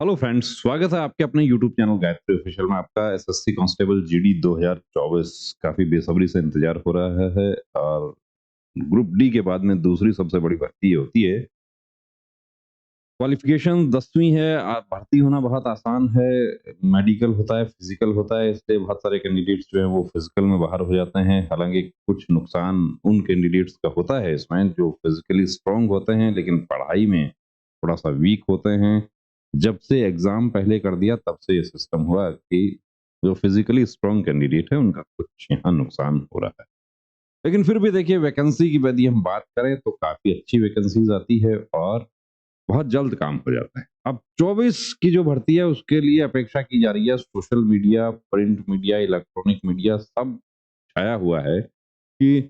Hello friends, स्वागत है आपके अपने यूट्यूब चैनल गायत्री ऑफिशियल में। आपका एसएससी कांस्टेबल जीडी 2024 काफी बेसब्री से इंतजार हो रहा है। और ग्रुप डी के बाद में दूसरी सबसे बड़ी भर्ती ये होती है। क्वालिफिकेशन 10वीं है। भर्ती होना बहुत आसान है। मेडिकल होता है, फिजिकल होता है, इसलिए बहुत सारे कैंडिडेट्स जो है वो फिजिकल में बाहर हो जाते हैं। हालांकि कुछ नुकसान उन कैंडिडेट्स का होता है इसमें जो फिजिकली स्ट्रांग होते हैं लेकिन पढ़ाई में थोड़ा सा वीक होते हैं। जब से एग्जाम पहले कर दिया तब से ये सिस्टम हुआ कि जो फिजिकली स्ट्रांग कैंडिडेट है उनका कुछ यहाँ नुकसान हो रहा है। लेकिन फिर भी देखिए, वैकेंसी की यदि हम बात करें तो काफी अच्छी वैकेंसीज आती है और बहुत जल्द काम हो जाता है। अब 24 की जो भर्ती है उसके लिए अपेक्षा की जा रही है। Social media, print media, electronic media सब छाया हुआ है कि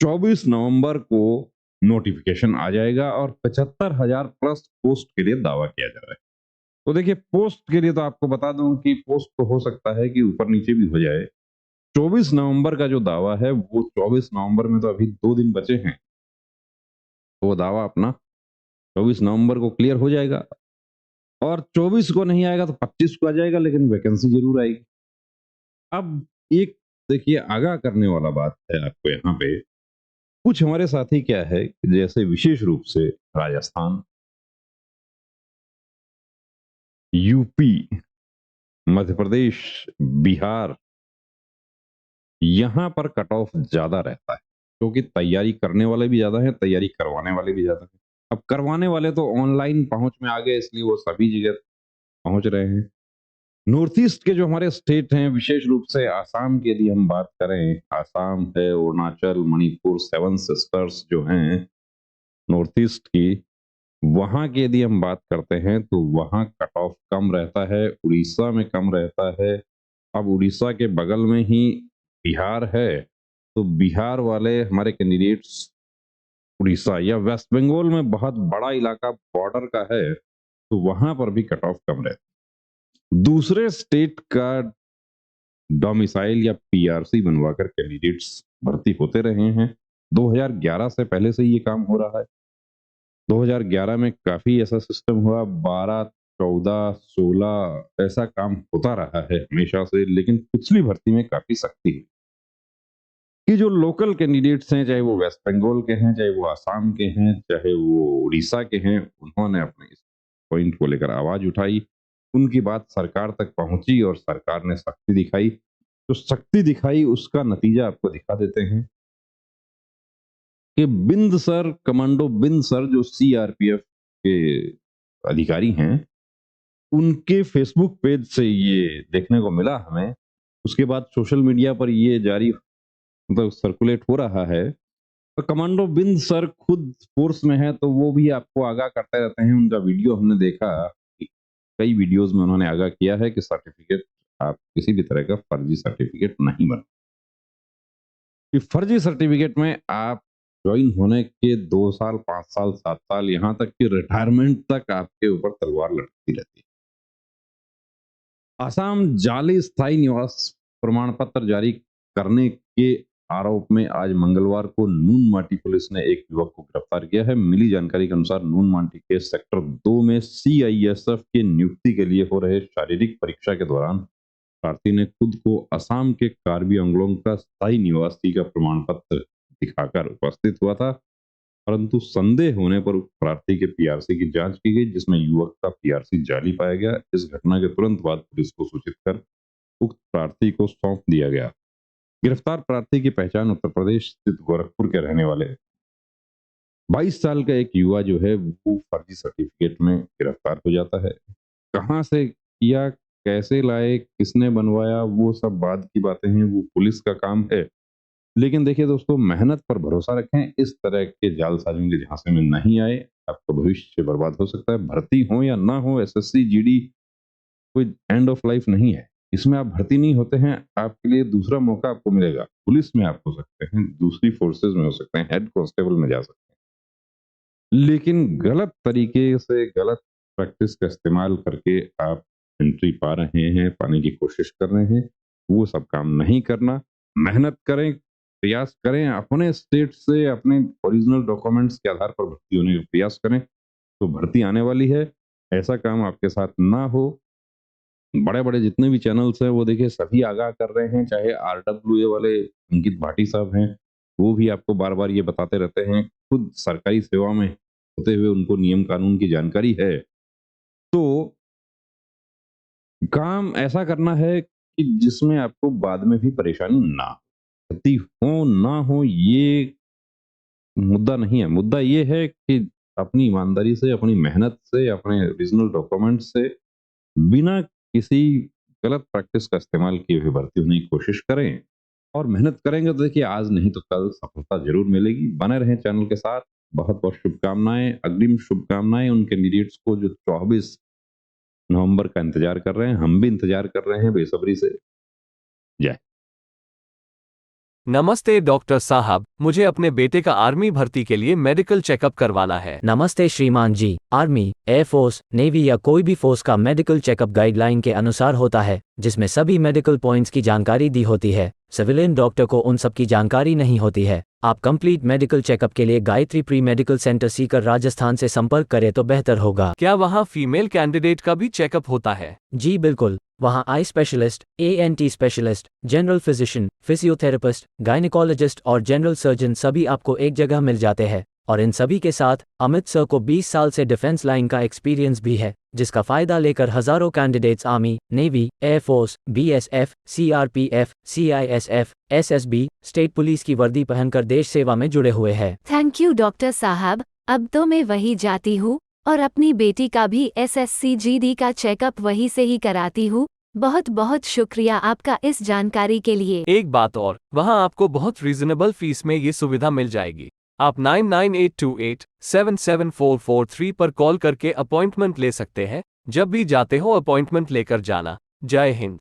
24 नवंबर को नोटिफिकेशन आ जाएगा और 75,000 प्लस पोस्ट के लिए दावा किया जा रहा है। तो देखिए, पोस्ट के लिए तो आपको बता दूं कि पोस्ट तो हो सकता है कि ऊपर नीचे भी हो जाए। 24 नवंबर का जो दावा है वो 24 नवंबर में तो अभी 2 दिन बचे हैं। तो वो दावा अपना 24 नवंबर को क्लियर हो जाएगा और 24 को नहीं आएगा तो 25 को आ जाएगा, लेकिन वैकेंसी जरूर आएगी। अब एक देखिए, आगाह करने वाला बात है आपको यहाँ पे। कुछ हमारे साथी क्या है कि जैसे विशेष रूप से राजस्थान, यूपी, मध्य प्रदेश, बिहार, यहाँ पर कट ऑफ ज्यादा रहता है क्योंकि तैयारी करने वाले भी ज्यादा हैं, तैयारी करवाने वाले भी ज्यादा हैं। अब करवाने वाले तो ऑनलाइन पहुंच में आ गए, इसलिए वो सभी जगह पहुंच रहे हैं। नॉर्थ ईस्ट के जो हमारे स्टेट हैं, विशेष रूप से आसाम की यदि हम बात करें, आसाम है, अरुणाचल, मणिपुर, सेवन सिस्टर्स जो हैं नॉर्थ ईस्ट की, वहां की यदि हम बात करते हैं तो वहां कट ऑफ कम रहता है, उड़ीसा में कम रहता है। अब उड़ीसा के बगल में ही बिहार है, तो बिहार वाले हमारे कैंडिडेट्स उड़ीसा या वेस्ट बंगाल में बहुत बड़ा इलाका बॉर्डर का है, तो वहां पर भी कट ऑफ कम रहता है। दूसरे स्टेट का डोमिसाइल या पीआरसी बनवाकर कैंडिडेट्स भर्ती होते रहे हैं। 2011 से पहले से ये काम हो रहा है। 2011 में काफी ऐसा सिस्टम हुआ, 12, 14, 16 ऐसा काम होता रहा है हमेशा से। लेकिन पिछली भर्ती में काफी सख्ती हुई कि जो लोकल कैंडिडेट्स हैं, चाहे वो वेस्ट बंगाल के हैं, चाहे वो आसाम के हैं, चाहे वो उड़ीसा के हैं, उन्होंने अपने इस पॉइंट को लेकर आवाज उठाई। उनकी बात सरकार तक पहुंची और सरकार ने सख्ती दिखाई। तो सख्ती दिखाई उसका नतीजा आपको दिखा देते हैं कि बिंद सर, कमांडो बिंद सर जो सीआरपीएफ के अधिकारी हैं, उनके फेसबुक पेज से ये देखने को मिला हमें। उसके बाद सोशल मीडिया पर ये जारी मतलब सर्कुलेट हो रहा है। तो कमांडो बिंद सर खुद फोर्स में है, तो वो भी आपको आगाह करते रहते हैं। उनका वीडियो हमने देखा कि कई वीडियोस में उन्होंने आगाह किया है कि सर्टिफिकेट, आप किसी भी तरह का फर्जी सर्टिफिकेट नहीं बना कि फर्जी सर्टिफिकेट में आप ज्वाइन होने के 2 साल, 5 साल, 7 साल, यहाँ तक कि रिटायरमेंट तक आपके ऊपर तलवार लटकती रहती है। आसाम जाली स्थायी निवास प्रमाण पत्र जारी करने के आरोप में आज मंगलवार को नून माटी पुलिस ने एक युवक को गिरफ्तार किया है। मिली जानकारी के अनुसार नून माटी के सेक्टर 2 में सीआईएसएफ की नियुक्ति के लिए हो रहे शारीरिक परीक्षा के दौरान प्रार्थी ने खुद को असम के कार्बी आंगलोंग का स्थायी निवासी का प्रमाण पत्र दिखाकर उपस्थित हुआ था। परंतु संदेह होने पर उक्त प्रार्थी के पीआरसी की जांच की गई, जिसमें युवक का पीआरसी जाली पाया गया। इस घटना के तुरंत बाद पुलिस को सूचित कर उक्त प्रार्थी को सौंप दिया गया। गिरफ्तार प्रार्थी की पहचान उत्तर प्रदेश स्थित गोरखपुर के रहने वाले 22 साल का एक युवा जो है वो फर्जी सर्टिफिकेट में गिरफ्तार हो जाता है। कहाँ से किया, कैसे लाए, किसने बनवाया, वो सब बाद की बातें हैं, वो पुलिस का काम है। लेकिन देखिए दोस्तों, मेहनत पर भरोसा रखें। इस तरह के जालसाजियों के झांसे में नहीं आए, आपका भविष्य बर्बाद हो सकता है। भर्ती हो या ना हो, एसएससी जीडी कोई एंड ऑफ लाइफ नहीं है। इसमें आप भर्ती नहीं होते हैं, आपके लिए दूसरा मौका आपको मिलेगा। पुलिस में आप हो सकते हैं, दूसरी फोर्सेज में हो सकते हैं, हेड कांस्टेबल में जा सकते हैं। लेकिन गलत तरीके से, गलत प्रैक्टिस का इस्तेमाल करके आप एंट्री पा रहे हैं, पाने की कोशिश कर रहे हैं, वो सब काम नहीं करना। मेहनत करें, प्रयास करें, अपने स्टेट से अपने ओरिजिनल डॉक्यूमेंट्स के आधार पर भर्ती होने का प्रयास करें, तो भर्ती आने वाली है। ऐसा काम आपके साथ ना हो। बड़े-बड़े जितने भी चैनल्स हैं वो देखिए सभी आगाह कर रहे हैं, चाहे आरडब्ल्यूए वाले अंकित भाटी साहब हैं, वो भी आपको बार-बार ये बताते रहते हैं, खुद सरकारी सेवा में होते हुए उनको नियम कानून की जानकारी है। तो काम ऐसा करना है कि जिसमें आपको बाद में भी परेशानी ना हो। क्षति हो, ना हो ये मुद्दा नहीं है। मुद्दा ये है कि अपनी ईमानदारी से, अपनी मेहनत से, अपने ओरिजिनल डॉक्यूमेंट से, बिना किसी गलत प्रैक्टिस का इस्तेमाल किए हुए भर्ती होने की कोशिश करें और मेहनत करेंगे तो देखिए आज नहीं तो कल सफलता ज़रूर मिलेगी। बने रहें चैनल के साथ। बहुत-बहुत शुभकामनाएँ, अग्रिम शुभकामनाएँ उन कैंडिडेट्स को जो 24 नवंबर का इंतज़ार कर रहे हैं। हम भी इंतज़ार कर रहे हैं बेसब्री से। जय नमस्ते डॉक्टर साहब, मुझे अपने बेटे का आर्मी भर्ती के लिए मेडिकल चेकअप करवाना है। नमस्ते श्रीमान जी। आर्मी, एयरफोर्स, नेवी या कोई भी फोर्स का मेडिकल चेकअप गाइडलाइन के अनुसार होता है, जिसमें सभी मेडिकल पॉइंट्स की जानकारी दी होती है। सिविलियन डॉक्टर को उन सब की जानकारी नहीं होती है। आप कंप्लीट मेडिकल चेकअप के लिए Gayatri pre medical centre Sikar Rajasthan से संपर्क करें तो बेहतर होगा। क्या वहाँ फीमेल कैंडिडेट का भी चेकअप होता है? जी बिल्कुल, वहाँ eye specialist, ANT specialist, general physician, physiotherapist, gynaecologist और जनरल सर्जन सभी आपको एक जगह मिल जाते हैं। और इन सभी के साथ अमित सर को 20 साल से डिफेंस लाइन का एक्सपीरियंस भी है, जिसका फायदा लेकर हजारों candidates army, navy, air force, BSF, CRPF, CISF, SSB, state police की वर्दी पहनकर देश सेवा में जुड़े हुए हैं। थैंक यू डॉक्टर साहब, अब तो मैं वही जाती हूँ और अपनी बेटी का भी SSC GD का चेकअप वहीं से ही कराती हूँ। बहुत बहुत शुक्रिया आपका इस जानकारी के लिए। एक बात और, वहाँ आपको बहुत रीजनेबल फीस में ये सुविधा मिल जाएगी। आप 9982877443 पर कॉल करके अपॉइंटमेंट ले सकते हैं। जब भी जाते हो अपॉइंटमेंट लेकर जाना। जय हिंद।